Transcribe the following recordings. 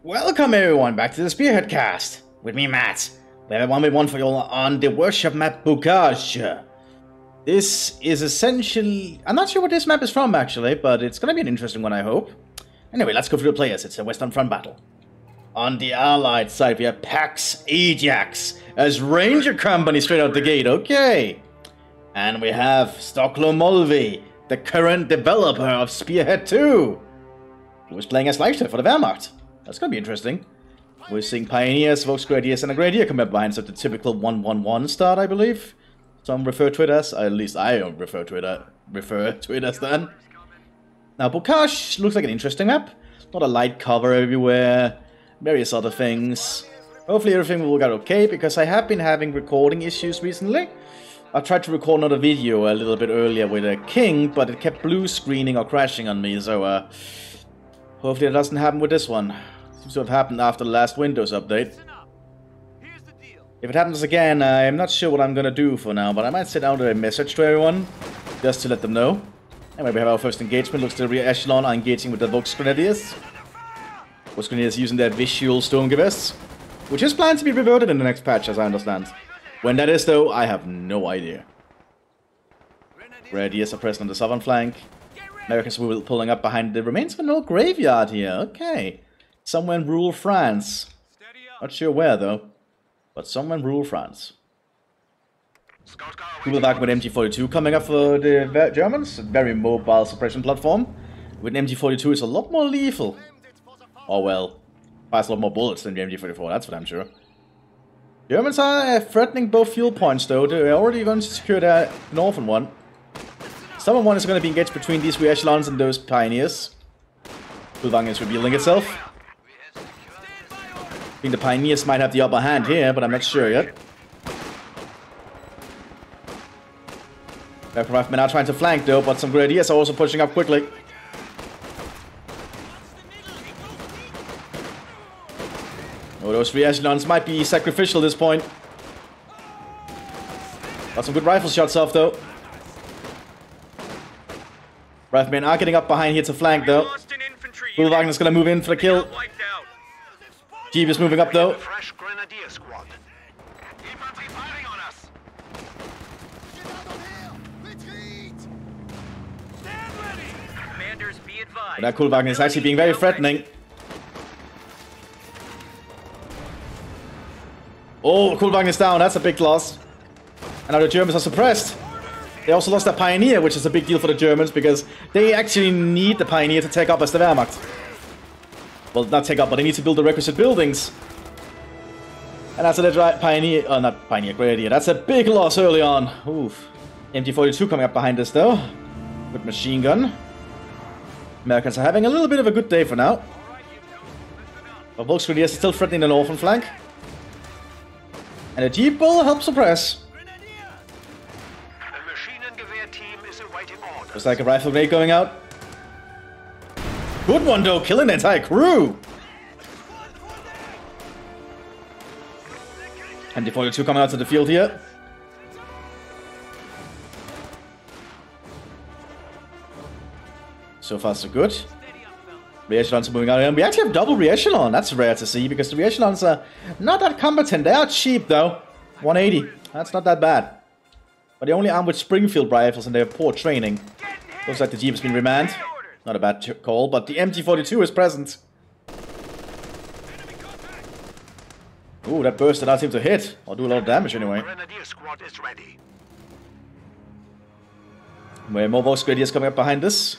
Welcome everyone back to the Spearhead cast with me, Matt. We have a 1v1 for you all on the workshop map Bocage. This is essentially... I'm not sure what this map is from actually, but it's gonna be an interesting one, I hope. Anyway, let's go through the players. It's a Western Front battle. On the Allied side, we have Pax Ajax as Ranger Company straight out the gate. Okay. And we have Stockholm Mulvey, the current developer of Spearhead 2, who is playing as Leichter for the Wehrmacht. That's gonna be interesting. We're seeing Pioneers, Volksgrenadiers, and a Grenadier come up behind, so the typical 1-1-1 start, I believe. Some refer to it as, at least I don't refer to it as then. Now, Bocage looks like an interesting map. Not a light cover everywhere, various other things. Hopefully everything will work out okay, because I have been having recording issues recently. I tried to record another video a little bit earlier with a King, but it kept blue screening or crashing on me, so hopefully it doesn't happen with this one. Seems to have happened after the last Windows update. If it happens again, I'm not sure what I'm gonna do for now, but I might send out a message to everyone, just to let them know. Anyway, we have our first engagement. Looks like the rear echelon are engaging with the Volksgrenadiers. Volksgrenadiers using their visual Sturmgewehr, which is planned to be reverted in the next patch, as I understand. When that is, though, I have no idea. Grenadiers are present on the southern flank. Americans will be pulling up behind the remains of an old graveyard here. Okay. Somewhere in rural France. Not sure where, though. But somewhere in rural France. Counterattack with MG42 coming up for the Germans. A very mobile suppression platform. With an MG42, it's a lot more lethal. Oh well. Fires a lot more bullets than the MG44, that's what I'm sure. Germans are threatening both fuel points, though. They're already going to secure their northern one. Southern one is going to be engaged between these rear echelons and those Pioneers. Kulvang is revealing itself. I think the Pioneers might have the upper hand here, but I'm not sure yet. Aircraft men are trying to flank though, but some Grenadiers are also pushing up quickly. Oh, those rear echelons might be sacrificial at this point. Got some good rifle shots off though. Riflemen are getting up behind here to flank though. Kulvang is going to move in for the kill. Jeep is moving up though. But that Kulvang is actually being very threatening. Oh, Kulvang is down. That's a big loss. And now the Germans are suppressed. They also lost their Pioneer, which is a big deal for the Germans, because they actually need the Pioneer to take up as the Wehrmacht. Well, not take up, but they need to build the requisite buildings. And that's a Pioneer, not Pioneer, Grenadier. That's a big loss early on. Oof. MG42 coming up behind us, though. With machine gun. Americans are having a little bit of a good day for now. But Volksgrenadiers are still threatening the northern flank. And the Jeep will help suppress. Looks like a rifle grenade going out. Good one though, killing the entire crew. MG42 coming out to the field here. So far so good. Rear echelons are moving out, and we actually have double rear echelon. That's rare to see, because the rear echelons are not that competent. They are cheap though. 180. That's not that bad. But they're only armed with Springfield rifles and they have poor training. Looks like the Jeep has been remanned. Not a bad call, but the MG42 is present. Ooh, that burst did not seem to hit. Or do a lot of damage anyway. Where more Volksgrenadiers coming up behind us.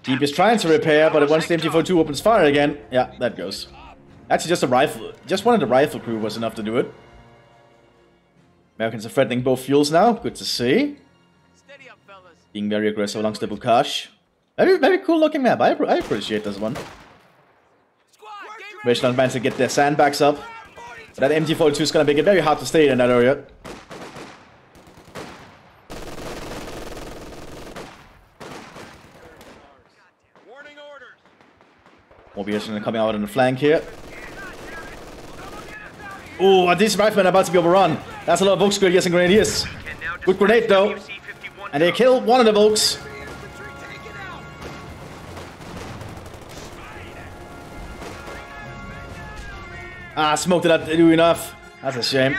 Jeep is trying to repair, but once the MG42 opens fire again, yeah, that goes. Actually, just a rifle. Just one of the rifle crew was enough to do it. Americans are threatening both fuels now. Good to see. Being very aggressive along the Bocage. Very cool looking map. I appreciate this one. Echelon managed to get their sandbags up. But that MG42 is going to make it very hard to stay in that area. More BS coming out on the flank here. Ooh, these riflemen are about to be overrun. That's a lot of Volksgrenadiers and Grenadiers. Good grenade though. And they kill one of the Volks. Ah, smoke did not do enough. That's a shame.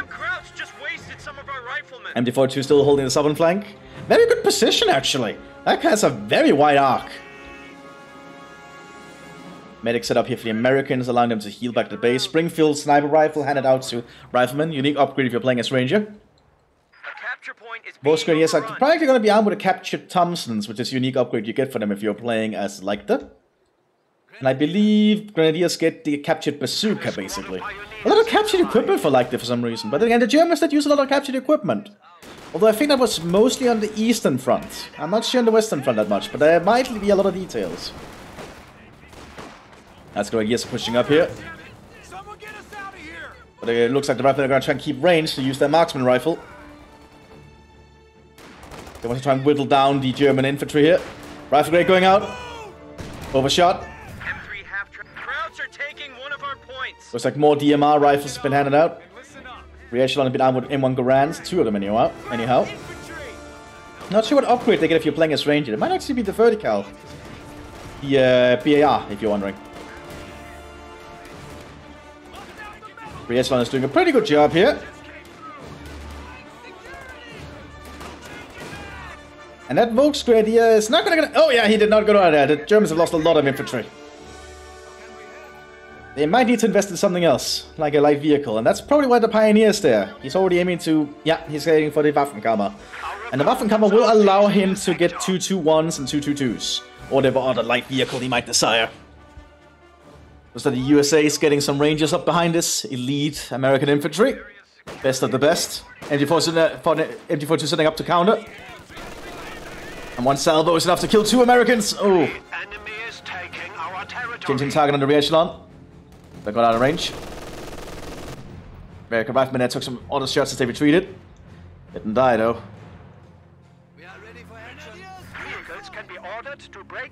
Just wasted some of our riflemen. MD42 still holding the southern flank. Very good position, actually. That has a very wide arc. Medic set up here for the Americans, allowing them to heal back to the base. Springfield sniper rifle handed out to riflemen. Unique upgrade if you're playing as Ranger. Both grenadiers are probably going to be armed with a captured Thompsons, which is a unique upgrade you get for them if you're playing as Lecter. And I believe Grenadiers get the captured bazooka, basically. A lot of captured equipment for Lecter for some reason. But then again, the Germans did use a lot of captured equipment. Although I think that was mostly on the eastern front. I'm not sure on the western front that much, but there might be a lot of details. That's Grenadiers pushing up here. But it looks like the riflemen are going to try and keep range to use their marksman rifle. They want to try and whittle down the German infantry here. Rifle grade going out. Overshot. M3 half-crowds are taking one of our points. Looks like more DMR rifles have been handed out. Re-echelon have been armed with M1 Garans. 2 of them anyhow. Not sure what upgrade they get if you're playing as Ranger. It might actually be the vertical. The BAR, if you're wondering. Re-echelon is doing a pretty good job here. And that Volksgrenadier is not gonna... Oh yeah, he did not go out there. The Germans have lost a lot of infantry. They might need to invest in something else, like a light vehicle. And that's probably why the Pioneer's there. He's already aiming to... Yeah, he's aiming for the Waffenkammer. And the Waffenkammer will allow him to get 221s and 222s. Or whatever other light vehicle he might desire. So the USA is getting some Rangers up behind this elite American infantry. Best of the best. MG42 setting up to counter. And one salvo is enough to kill 2 Americans. Oh. Changing target on the re-echelon. They got out of range. American riflemen there took some auto shots as they retreated. Didn't die though.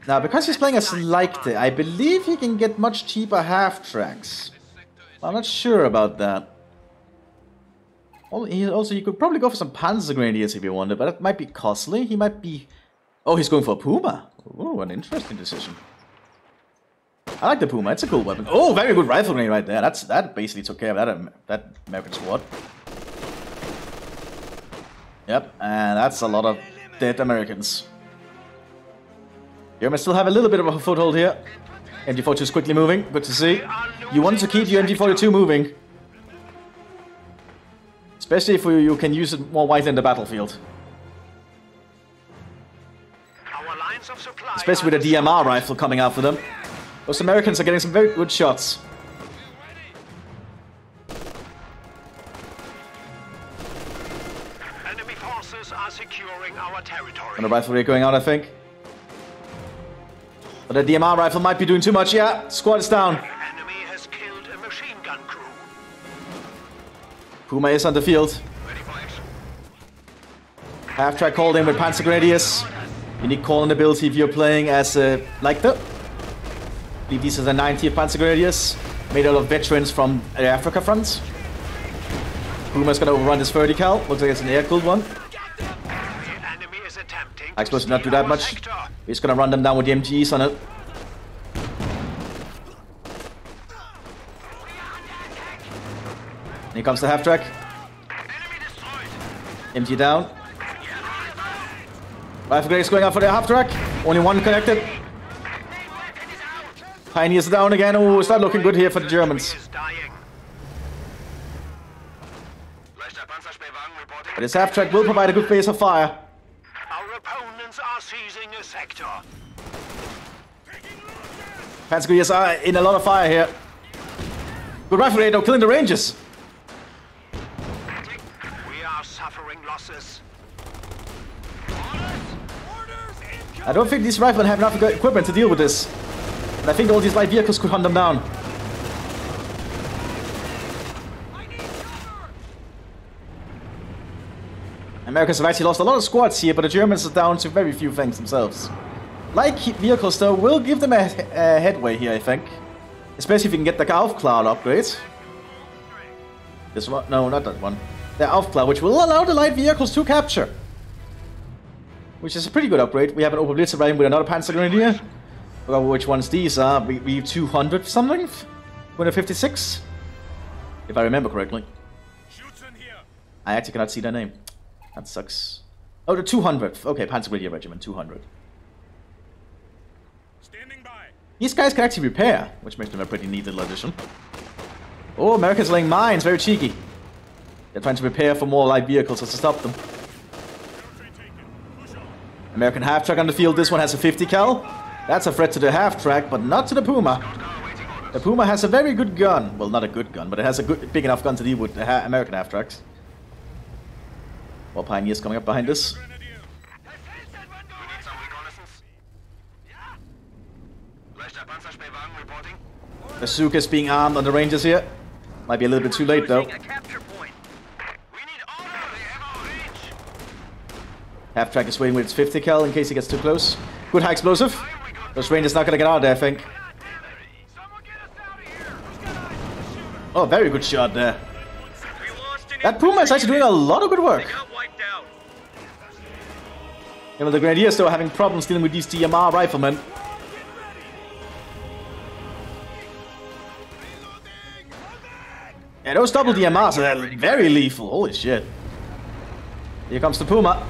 Now, because he's playing as Lecter, I believe he can get much cheaper half-tracks. I'm not sure about that. Also, you could probably go for some Panzer Grenadiers if you wanted, but that might be costly. He might be... Oh, he's going for a Puma. Oh, an interesting decision. I like the Puma. It's a cool weapon. Oh, very good rifle grenade right there. That basically took care of that American squad. Yep, and that's a lot of dead Americans. Germans still have a little bit of a foothold here. MG42 is quickly moving. Good to see. You want to keep your MG42 moving. Especially if you can use it more widely in the battlefield. Especially with a DMR rifle coming after them. Those Americans are getting some very good shots. Enemy forces are securing our territory. And the riflery going out, I think. But the DMR rifle might be doing too much. Yeah, squad is down. Enemy has killed a machine gun crew. Puma is on the field. Half-track called in with Panzer Grenadiers. Unique calling ability if you're playing as Lecter. I believe these are the 90th Panzer Grenadiers, made out of veterans from the Africa front. Puma's gonna overrun this vertical. Looks like it's an air-cooled one. I suppose not do that much. He's gonna run them down with the MGs on it. Here comes the half-track. MG down. Rifle grenades going out for the half-track. Only one connected. Pioneers down again. Oh, it's not looking good here for the Germans. But this half-track will provide a good base of fire. Our opponents are seizing a sector. Panzer Grenadiers are in a lot of fire here. Good rifle grenade though, killing the Rangers. We are suffering losses. I don't think these riflemen have enough equipment to deal with this. And I think all these light vehicles could hunt them down. Americans have actually lost a lot of squads here, but the Germans are down to very few things themselves. Light vehicles, though, will give them a headway here, I think. Especially if you can get the Aufklar upgrade. This one? No, not that one. The Aufklar, which will allow the light vehicles to capture. Which is a pretty good upgrade. We have an Oberblitzer riding with another Panzer Grenadier. I forgot which ones these are. We 200 something? 256? If I remember correctly. Shoots in here. I actually cannot see their name. That sucks. Oh, the 200th. Okay, Panzer Regiment 200. Standing by. These guys can actually repair, which makes them a pretty neat little addition. Oh, America's laying mines. Very cheeky. They're trying to prepare for more light vehicles to stop them. American half-track on the field. This one has a 50 cal. That's a threat to the half-track, but not to the Puma. The Puma has a very good gun. Well, not a good gun, but it has a big enough gun to deal with the American half-tracks. More Pioneers coming up behind us. Bazooka is being armed on the Rangers here. Might be a little bit too late, though. Half-track is waiting with its 50 cal in case he gets too close. Good high explosive. Those Rangers not gonna get out of there, I think. Oh, very good shot there. That Puma is actually doing a lot of good work. You know, the Grenadiers still having problems dealing with these DMR riflemen. Yeah, those double DMRs are very lethal. Holy shit. Here comes the Puma.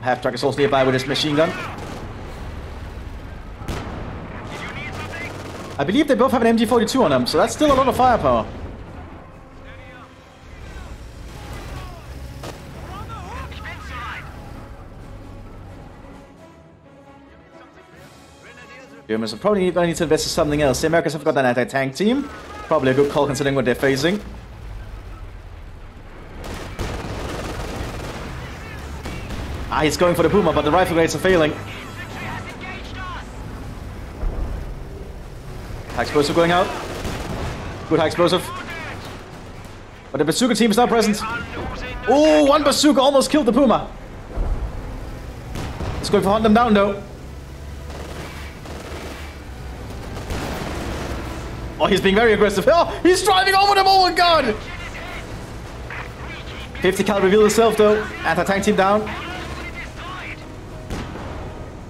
Half-track is also nearby with his machine gun. I believe they both have an MG42 on them, so that's still a lot of firepower. Germans are probably going to need to invest in something else. The Americans have got an anti-tank team. Probably a good call considering what they're facing. Ah, he's going for the Puma, but the rifle grenades are failing. High explosive going out. Good high explosive. But the bazooka team is not present. Oh, one bazooka almost killed the Puma. It's going for hunt them down though. Oh, he's being very aggressive. Oh, he's driving over them. Oh my god. 50 cal revealed itself though. Anti-tank team down.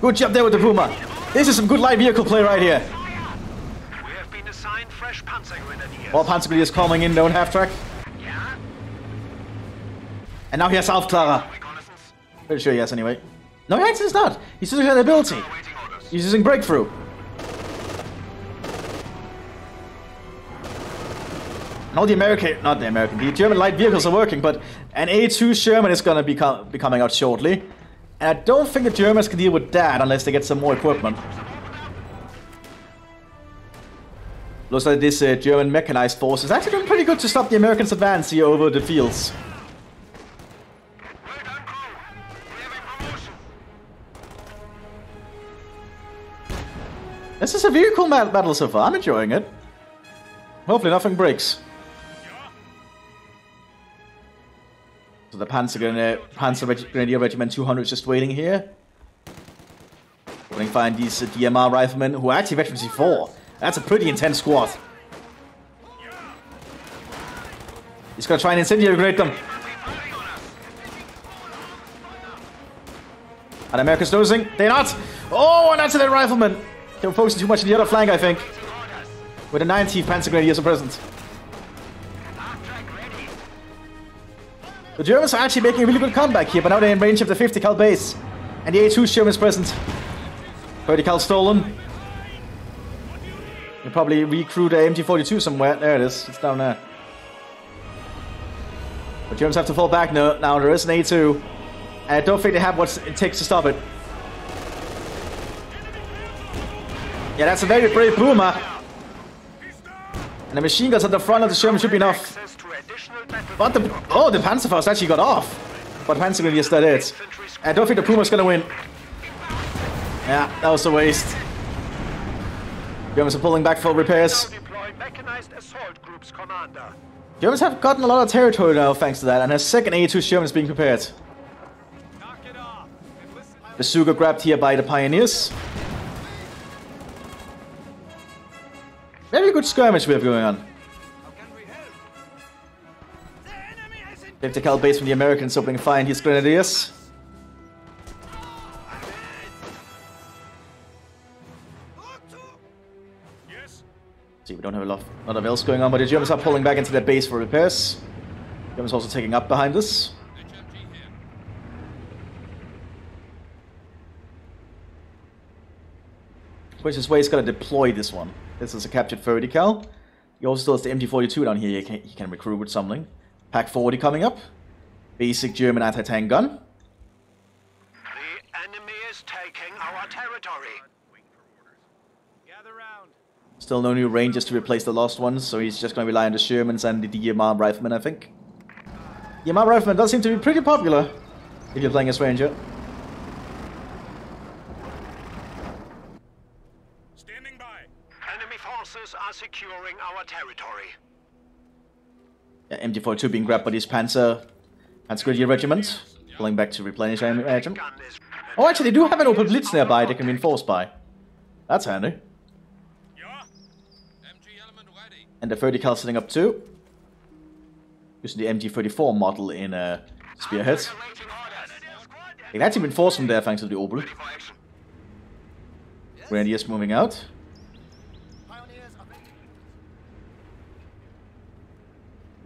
Good job there with the Puma. This is some good light vehicle play right here. We have been assigned fresh Panzer Grenadiers. More Panzer Grenadiers coming in down half-track. Yeah. And now he has Aufklarer. Pretty sure he has anyway. No, he actually is not. He's using an ability. He's using Breakthrough. Now the German light vehicles are working, but an A2 Sherman is going to be coming out shortly. And I don't think the Germans can deal with that unless they get some more equipment. Looks like this German mechanized force is actually doing pretty good to stop the Americans' advance here over the fields. This is a very cool battle so far. I'm enjoying it. Hopefully nothing breaks. So the Panzer Grenadier Regiment 200 is just waiting here. We can find these DMR riflemen who are actually veterans C4. That's a pretty intense squad. He's gonna try and incendiary grenade them. Are the Americans nosing? They're not! Oh, and that's a rifleman! They were focusing too much on the other flank, I think. With the 19th Panzer Grenadiers are present. The Germans are actually making a really good comeback here, but now they're in range of the 50 cal base. And the A2 Sherman is present. 30 cal stolen. You'll probably recruit a MG42 somewhere. There it is. It's down there. The Germans have to fall back now. Now there is an A2. And I don't think they have what it takes to stop it. Yeah, that's a very brave Puma. And the machine guns at the front of the Sherman should be enough. But the Panzerfaust actually got off. But Panzer Grenadiers that it. I don't think the Puma's gonna win. Yeah, that was a waste. Germans are pulling back for repairs. Germans have gotten a lot of territory now thanks to that, and a second A2 Sherman is being prepared. Bazooka grabbed here by the Pioneers. Very good skirmish we have going on. 50 cal base from the Americans opening fire in these Grenadiers. See, we don't have a lot of else going on, but the Germans are pulling back into their base for repairs. Germans also taking up behind us. Which is where he's gonna deploy this one. This is a captured 30 cal. He also still has the MT-42 down here. He can recruit with something. Pack 40 coming up. Basic German anti-tank gun. The enemy is taking our territory. Gather round. Still no new Rangers to replace the lost ones, so he's just going to rely on the Shermans and the DMR Riflemen, I think. DMR Riflemen does seem to be pretty popular if you're playing as Ranger. Standing by. Enemy forces are securing our territory. Yeah, MG-42 being grabbed by this Panzer Grenadier Regiment. Pulling back to replenish, I imagine. Oh, actually, they do have an open blitz nearby they can reinforce by. That's handy. And the 30 cal sitting up too. Using the MG-34 model in Spearhead. They can actually reinforce from there thanks to the Opel. Grenadiers moving out.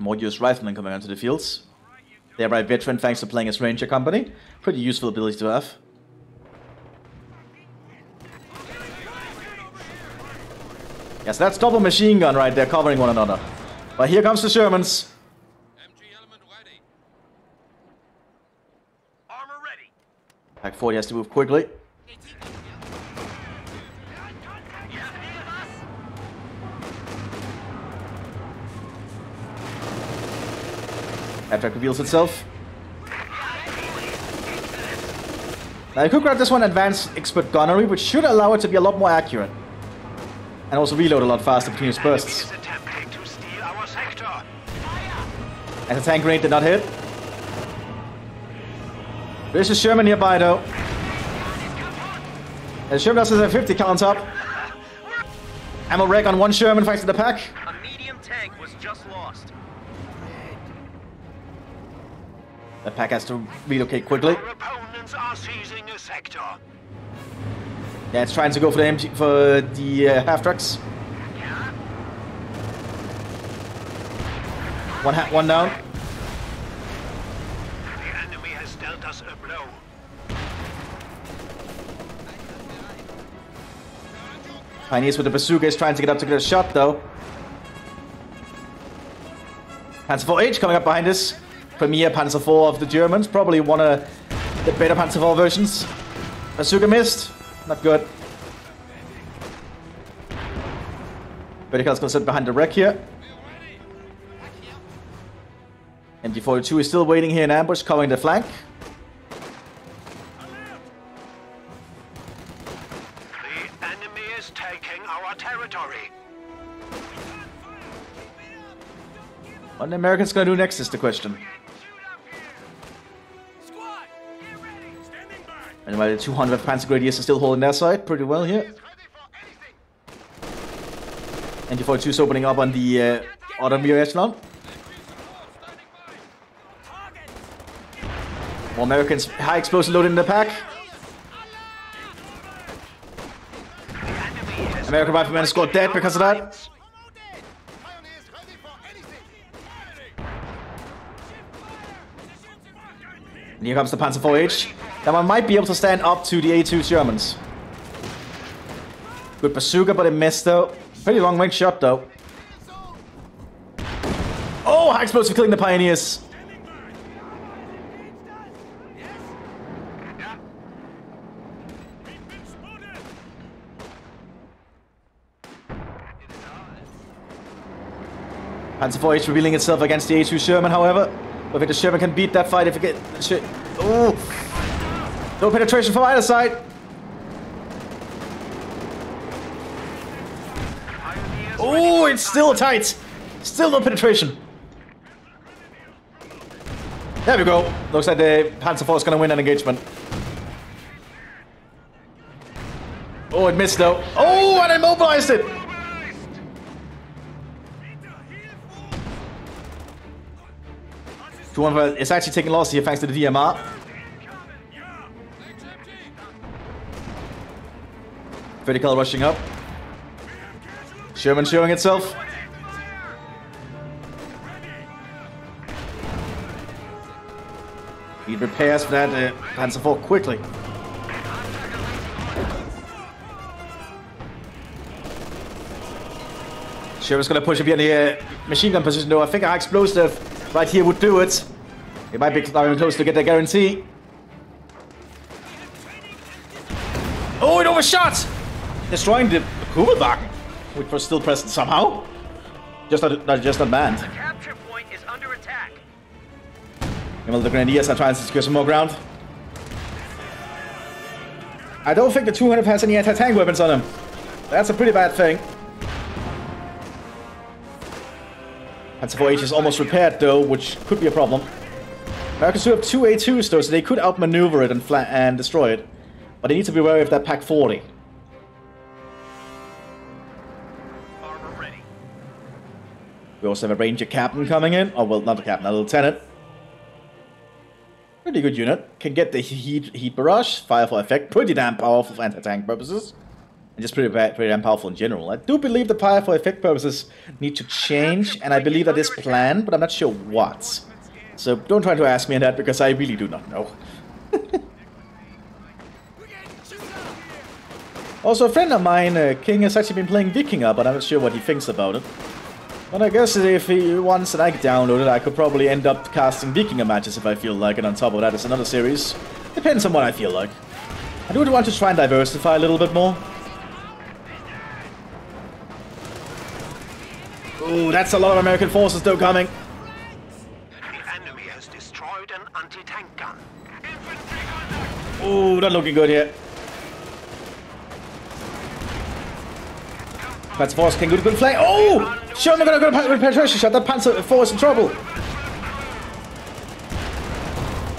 More US Riflemen coming onto the fields. Thereby veteran thanks to playing as Ranger Company. Pretty useful ability to have. Yes, that's double machine gun right there covering one another. But here comes the Shermans. Armor ready. Pack 40 has to move quickly. Attack reveals itself. Now I could grab this one Advanced Expert Gunnery, which should allow it to be a lot more accurate. And also reload a lot faster between its bursts. And the tank grenade did not hit. There's a Sherman nearby though. The Sherman does have 50 counts up. Ammo wreck on one Sherman thanks to the pack. A medium tank was just lost. The pack has to relocate quickly. Our opponents are seizing a sector. Yeah, it's trying to go for the half trucks. One down. The enemy has dealt us a blow. Pioneers with the bazooka is trying to get up to get a shot though. Panzer IV-H coming up behind us. Premier Panzer IV of the Germans. Probably one of the better Panzer IV versions. Bazooka missed. Not good. Vertical's gonna sit behind the wreck here. MG-42 is still waiting here in ambush, covering the flank. The enemy is taking our territory. What the Americans gonna do next is the question. Anyway, the 200 Panzer Grenadiers are still holding their side pretty well here. MG-42 is opening up on the other rear echelon. More Americans, high explosive load in the pack. American Riflemen scored dead because of that. And here comes the Panzer IV-H. That one might be able to stand up to the A2 Germans. Good bazooka, but it missed though. Pretty long range shot though. Oh, high explosive killing the Pioneers. Panzer IV-H revealing itself against the A2 Sherman, however. Whether the Sherman can beat that fight if it gets... Oh! No penetration from either side. Oh, it's still tight. Still no penetration. There we go. Looks like the Panzer IV is going to win an engagement. Oh, it missed though. Oh, and immobilized it. It's actually taking loss here thanks to the DMR. Vertical rushing up. Sherman showing itself. Need repairs for that Panzer IV quickly. Sherman's gonna push up here in the machine gun position though. I think our explosive right here would do it. It might be starting close to get the guarantee. Oh, it overshot! Destroying the Kugelwagen, which was still present somehow. Just not manned. The capture point is under attack. And well, the Grenadiers are trying to secure some more ground. I don't think the 200 has any anti-tank weapons on him. That's a pretty bad thing. Panzer IV H is almost repaired though, which could be a problem. Americans do have 2 A2s though, so they could outmaneuver it and destroy it. But they need to be wary of that Pack 40. Armor ready. We also have a Ranger Captain coming in. Oh, well, not a Captain, a Lieutenant. Pretty good unit. Can get the heat barrage, fire for effect. Pretty damn powerful for anti-tank purposes. And just pretty damn powerful in general. I do believe the fire for effect purposes need to change. And I believe that is planned, but I'm not sure what. So don't try to ask me on that, because I really do not know. Also, a friend of mine, King, has actually been playing Vikinger, but I'm not sure what he thinks about it. But I guess if he wants and I download it, I could probably end up casting Vikinger matches if I feel like it. On top of that, it's another series. Depends on what I feel like. I do want to try and diversify a little bit more. Ooh, that's a lot of American forces though coming. The enemy has destroyed an anti-tank gun. Ooh, not looking good here. Panzer IV can go to good flank. Oh! Sherman gonna go to penetration shot. That Panzer IV is in trouble.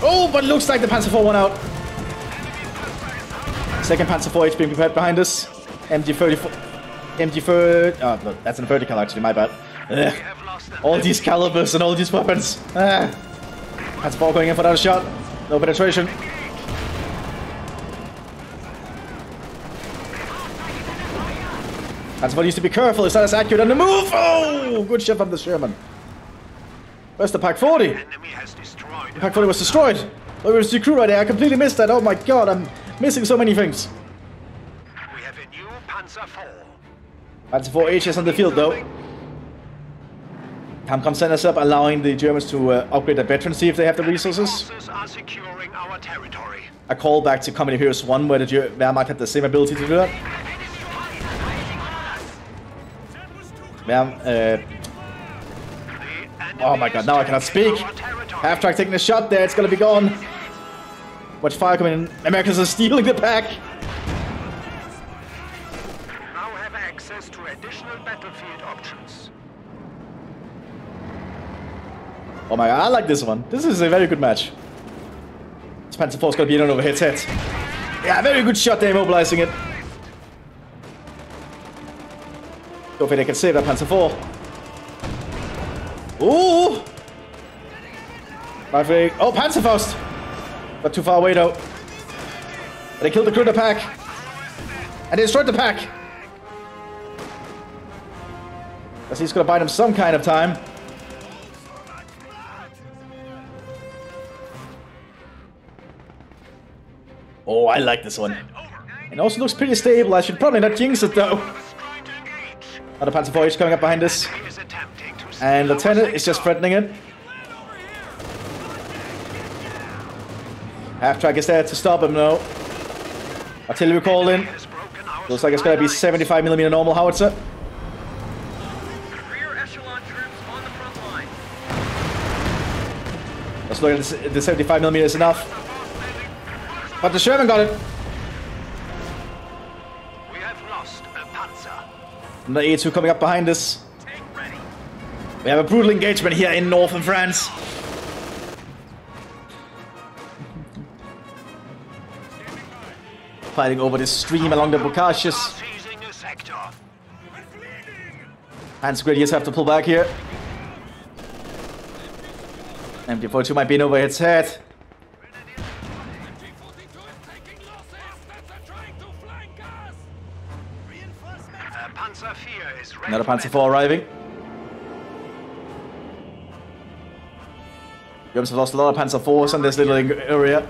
Oh, but it looks like the Panzer IV went out. Second Panzer IV H being prepared behind us. MG34. MG4. Oh, no, that's in vertical actually, my bad. Ugh. All these calibers and all these weapons. Panzer IV going in for another shot. No penetration. Panzer IV needs to be careful, it's not as accurate on the move! Oh! Good shot from the Sherman. Where's the Pack 40? The Pack 40 was destroyed! Oh, it was the crew right there, I completely missed that. Oh my god, I'm missing so many things. We have a new Panzer IV. Panzer IV H is on the field though. Camcom sent us up, allowing the Germans to upgrade their veterans, see if they have the resources. Forces are securing our territory. A call back to Company of Heroes 1, where the Wehrmacht had the same ability to do that. Oh my god, now I cannot speak. Half-track taking a shot there, it's gonna be gone. Watch fire coming in. Americans are stealing the pack. Now have access to additional battlefield options. Oh my god, I like this one. This is a very good match. This Panzer IV is gonna be in over his head. Yeah, very good shot there, immobilizing it. Don't think they can save that Panzer IV. Ooh! Oh, Panzerfaust! Not too far away though. But they killed the crew of the pack. And they destroyed the pack. Guess he's gonna buy them some kind of time. Oh, I like this one. It also looks pretty stable. I should probably not jinx it though. Another Panzer IV H coming up behind us. And Lieutenant is just threatening it. Half-track is there to stop him now. Artillery call in. Looks like it's going to be 75mm normal howitzer. Rear echelon troops on the front line. Let's look at the 75mm is enough. But the Sherman got it. We have lost a Panzer. And the A2 coming up behind us. We have a brutal engagement here in northern France. Fighting over this stream along the Bocages. Hans Grenadiers have to pull back here. MG42 might be in over its head. Panzer IV is ready. Another Panzer IV arriving. Germans have lost a lot of Panzer IVs in this little area.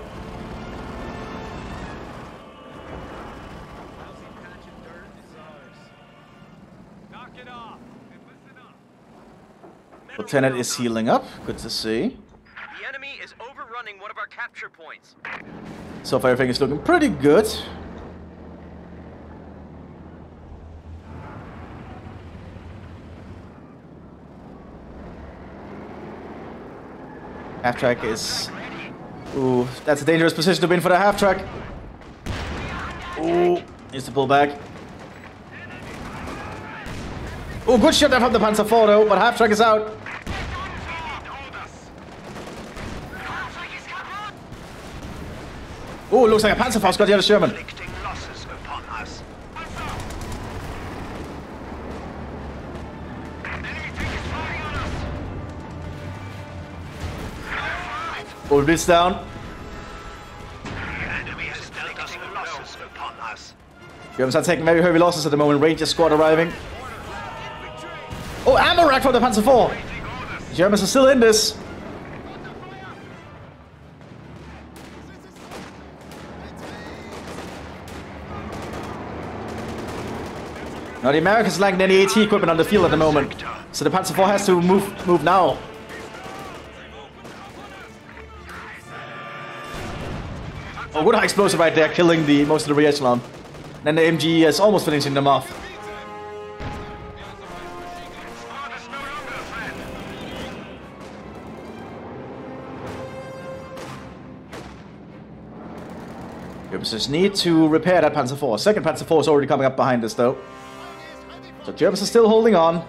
Lieutenant is healing up. Good to see. The enemy is overrunning one of our capture points. So far everything is looking pretty good. Half-track is... Ooh, that's a dangerous position to be in for the half-track. Ooh, needs to pull back. Ooh, good shot there from the Panzer IV though, but half-track is out. Ooh, looks like a Panzer IV's got the other Sherman. All bits down. Germans are taking very heavy losses at the moment. Ranger squad arriving. Oh, ammo rack from the Panzer IV. Germans are still in this. Now the Americans lacking any AT equipment on the field at the moment, so the Panzer IV has to move now. Oh, good high explosive right there, killing most of the rear echelon. Then the MG is almost finishing them off. Germans just need to repair that Panzer IV. Second Panzer IV is already coming up behind us though. So Germans are still holding on.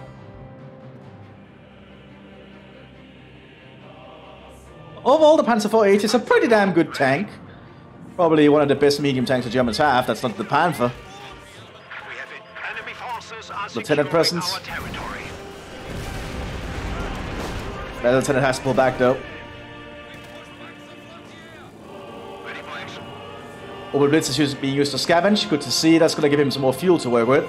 Overall, the Panzer IV is a pretty damn good tank. Probably one of the best medium tanks the Germans have. That's not the Panther. Lieutenant presence. That lieutenant has to pull back though. Ober Blitz is being used to scavenge. Good to see. That's going to give him some more fuel to work with.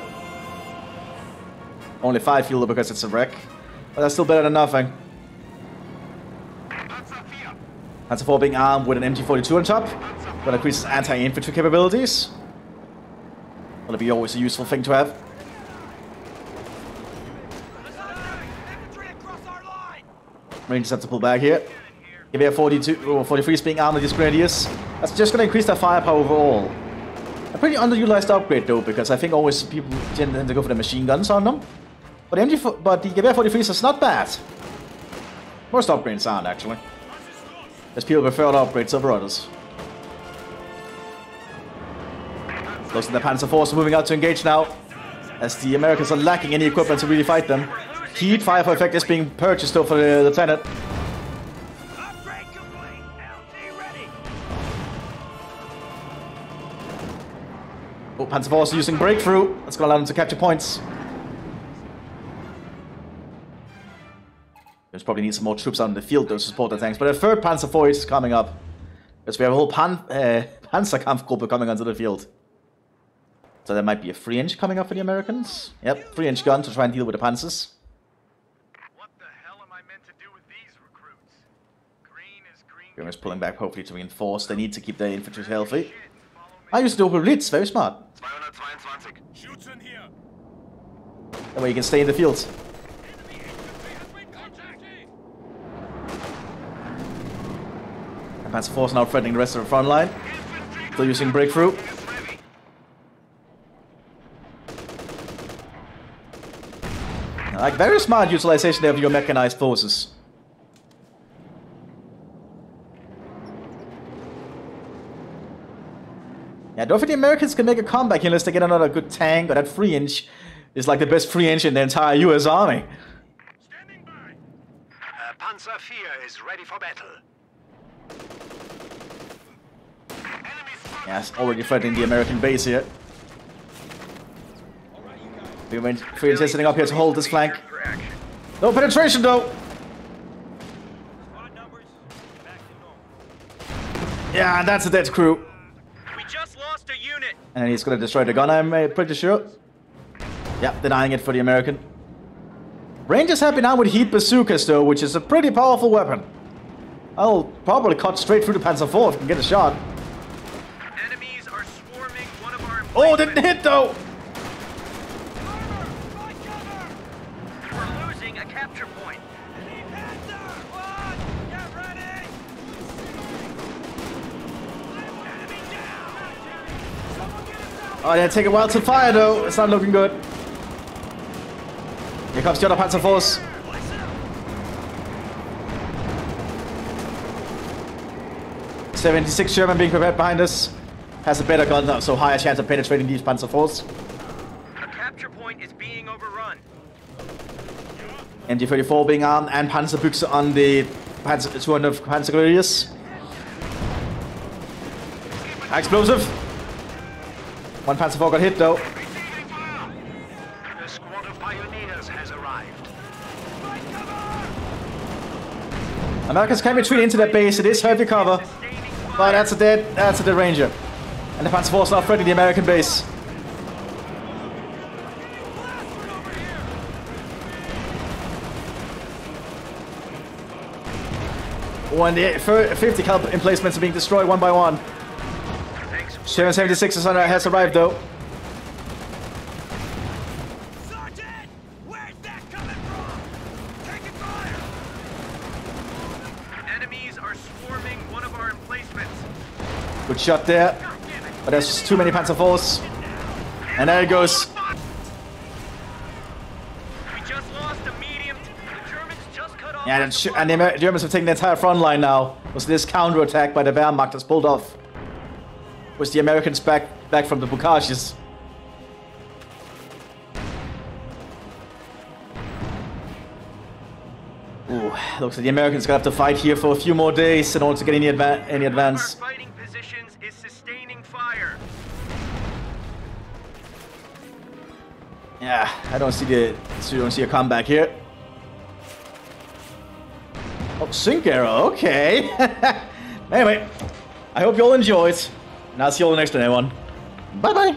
Only 5 fuel because it's a wreck. But that's still better than nothing. Panzer IV being armed with an MG42 on top. Gonna increase his anti-infantry capabilities. Gonna be always a useful thing to have. Rangers have to pull back here. Gewehr 42 or 43 is being armed with these grenadiers. That's just gonna increase their firepower overall. A pretty underutilized upgrade though, because I think always people tend to go for the machine guns on them. But the Gewehr 43s is not bad. Most upgrades aren't actually. There's people prefer the upgrades over others. Those of the Panzer IVs are moving out to engage now, as the Americans are lacking any equipment to really fight them. Heat fire for effect is being purchased though for the lieutenant. Oh, Panzer IVs are using breakthrough. That's going to allow them to capture points. There's probably need some more troops out in the field though to support the tanks, but a third Panzer IV is coming up. Because we have a whole Panzerkampfgruppe coming onto the field. So there might be a 3-inch coming up for the Americans. Yep, 3-inch gun to try and deal with the Panzers. What the hell am I meant to do with these recruits? Green is green. Germans pulling back hopefully to reinforce. They need to keep their infantry healthy. I used to do Blitz, very smart. That way you can stay in the field. And Panzer IV is now threatening the rest of the front line. Still using breakthrough. Like, very smart utilization there of your mechanized forces. Yeah, I don't think the Americans can make a comeback here unless they get another good tank, or that 3-inch is like the best 3-inch in the entire US Army. Standing by. Panzer IV is ready for battle. Yeah, it's already threatening the American base here. Free is sitting up here to hold this flank. No penetration though. Yeah, and that's a dead crew. We just lost a unit. And he's gonna destroy the gun, I'm pretty sure. Yeah, denying it for the American. Rangers happy now with heat bazookas though, which is a pretty powerful weapon. I'll probably cut straight through the Panzer IV if I can get a shot. Enemies are swarming one of our Oh, didn't hit though! We're losing a capture point. Oh, yeah, take a while to fire though. It's not looking good. Here comes the other Panzer Force. '76 German being prepared behind us. Has a better gun, so higher chance of penetrating these Panzer Force. A capture point is being overrun. MG34 being armed and Panzerbüchse on the 200 Panzergrenadiers. Explosive. One Panzer IV got hit though. The squad of pioneers has arrived. Americans can retreat into their base. It is heavy cover. But that's a dead Ranger. And the Panzer IV is now threatening the American base. Oh, and the 50 cal emplacements are being destroyed one by one. Sherman 76 has arrived though. Sergeant! Where's that coming from? Taking fire! Enemies are swarming one of our emplacements. Good shot there. But there's too many Panzer IVs. And there it goes. We just lost a medium. The Germans just cut off. Yeah, and the Germans have taken the entire front line now. Was this counterattack by the Wehrmacht that's pulled off? Was the Americans back from the Bocages? Ooh, looks like the Americans gonna have to fight here for a few more days in order to get any advance. Our fighting positions is sustaining fire. Yeah, I don't see a comeback here. Oh, sync arrow, okay. Anyway, I hope you all enjoyed. And I'll see you all in the next one, everyone. Bye-bye.